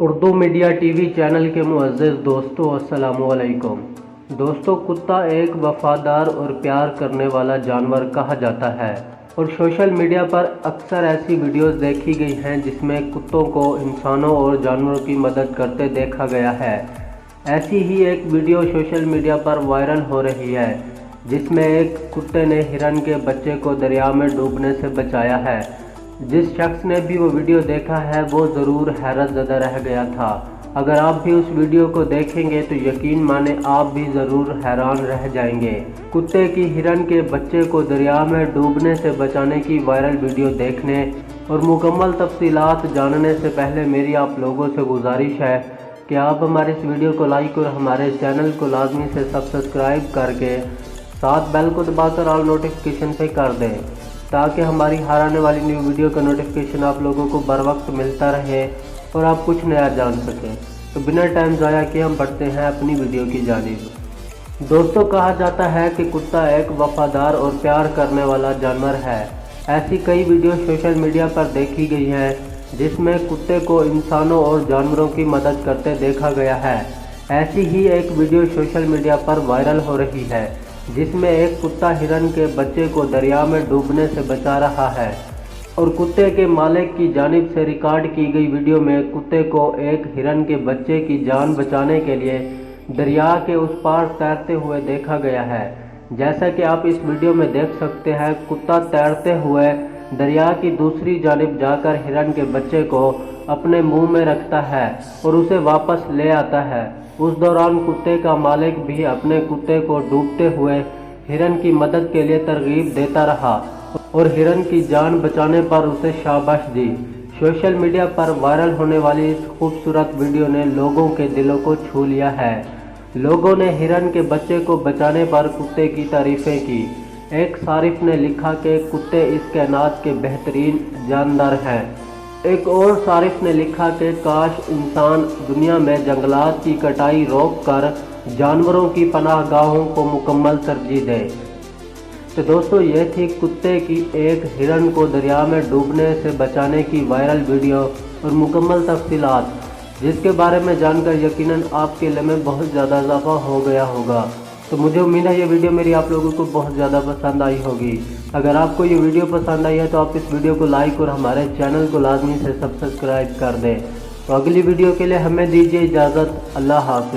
Urdu media T V channel کے معزز دوستوں السلام علیکم۔ دوستوں، کتا ایک وفادار اور پیار کرنے والا جانور کہا جاتا ہے اور سوشل میڈیا پر اکثر ایسی ویڈیوز دیکھی گئی ہیں جس میں کتوں کو انسانوں اور جانوروں کی مدد کرتے دیکھا گیا ہے۔ ایسی ہی ایک ویڈیو سوشل میڈیا پر وائرل ہو رہی ہے جس میں ایک کتے نے ہرن کے بچے کو دریا میں ڈوبنے سے بچایا ہے۔ جس شخص نے بھی وہ ویڈیو دیکھا ہے وہ ضرور حیرت زدہ رہ گیا تھا۔ اگر آپ بھی اس ویڈیو کو دیکھیں گے تو یقین مانیں آپ بھی ضرور حیران رہ جائیں گے۔ کتے کی ہرن کے بچے کو دریا میں ڈوبنے سے بچانے کی وائرل ویڈیو دیکھنے اور مکمل تفصیلات جاننے سے پہلے میری آپ لوگوں سے گزارش ہے کہ آپ ہمارے اس ویڈیو کو لائک اور ہمارے چینل کو لازمی سے سبسکرائب کر کے ساتھ بیل کو دبا کر آل نوٹیفیکیشن پہ کر دیں تاکہ ہماری ہر آنے والی نیو ویڈیو کا نوٹیفیکیشن آپ لوگوں کو بر وقت ملتا رہے اور آپ کچھ نیا جان سکیں۔ تو بنا ٹائم ضائع کیے ہم بڑھتے ہیں اپنی ویڈیو کی جانب۔ دوستوں، کہا جاتا ہے کہ کتا ایک وفادار اور پیار کرنے والا جانور ہے۔ ایسی کئی ویڈیو سوشل میڈیا پر دیکھی گئی ہیں جس میں کتے کو انسانوں اور جانوروں کی مدد کرتے دیکھا گیا ہے۔ ایسی ہی ایک ویڈیو سوشل میڈیا پر وائرل ہو رہی ہے جس میں ایک کتا ہرن کے بچے کو دریا میں ڈوبنے سے بچا رہا ہے اور کتے کے مالک کی جانب سے ریکارڈ کی گئی ویڈیو میں کتے کو ایک ہرن کے بچے کی جان بچانے کے لیے دریا کے اس پار تیرتے ہوئے دیکھا گیا ہے۔ جیسا کہ آپ اس ویڈیو میں دیکھ سکتے ہیں، کتا تیرتے ہوئے دریا کی دوسری جانب جا کر ہرن کے بچے کو اپنے منہ میں رکھتا ہے اور اسے واپس لے آتا ہے۔ اس دوران کتے کا مالک بھی اپنے کتے کو ڈوبتے ہوئے ہرن کی مدد کے لیے ترغیب دیتا رہا اور ہرن کی جان بچانے پر اسے شاباش دی۔ سوشل میڈیا پر وائرل ہونے والی اس خوبصورت ویڈیو نے لوگوں کے دلوں کو چھو لیا ہے۔ لوگوں نے ہرن کے بچے کو بچانے پر کتے کی تعریفیں کی۔ ایک صارف نے لکھا کہ کتے اس کائنات کے بہترین جاندار ہیں۔ ایک اور صارف نے لکھا کہ کاش انسان دنیا میں جنگلات کی کٹائی روک کر جانوروں کی پناہ گاہوں کو مکمل ترجیح دے۔ تو دوستو، یہ تھی کتے کی ایک ہرن کو دریا میں ڈوبنے سے بچانے کی وائرل ویڈیو اور مکمل تفصیلات، جس کے بارے میں جان کر یقیناً آپ کے علم میں بہت زیادہ اضافہ ہو گیا ہوگا۔ تو مجھے امید ہے یہ ویڈیو میری آپ لوگوں کو بہت زیادہ پسند آئی ہوگی۔ اگر آپ کو یہ ویڈیو پسند آئی ہے تو آپ اس ویڈیو کو لائک اور ہمارے چینل کو لازمی سے سبسکرائب کر دیں۔ تو اگلی ویڈیو کے لیے ہمیں دیجیے اجازت۔ اللہ حافظ۔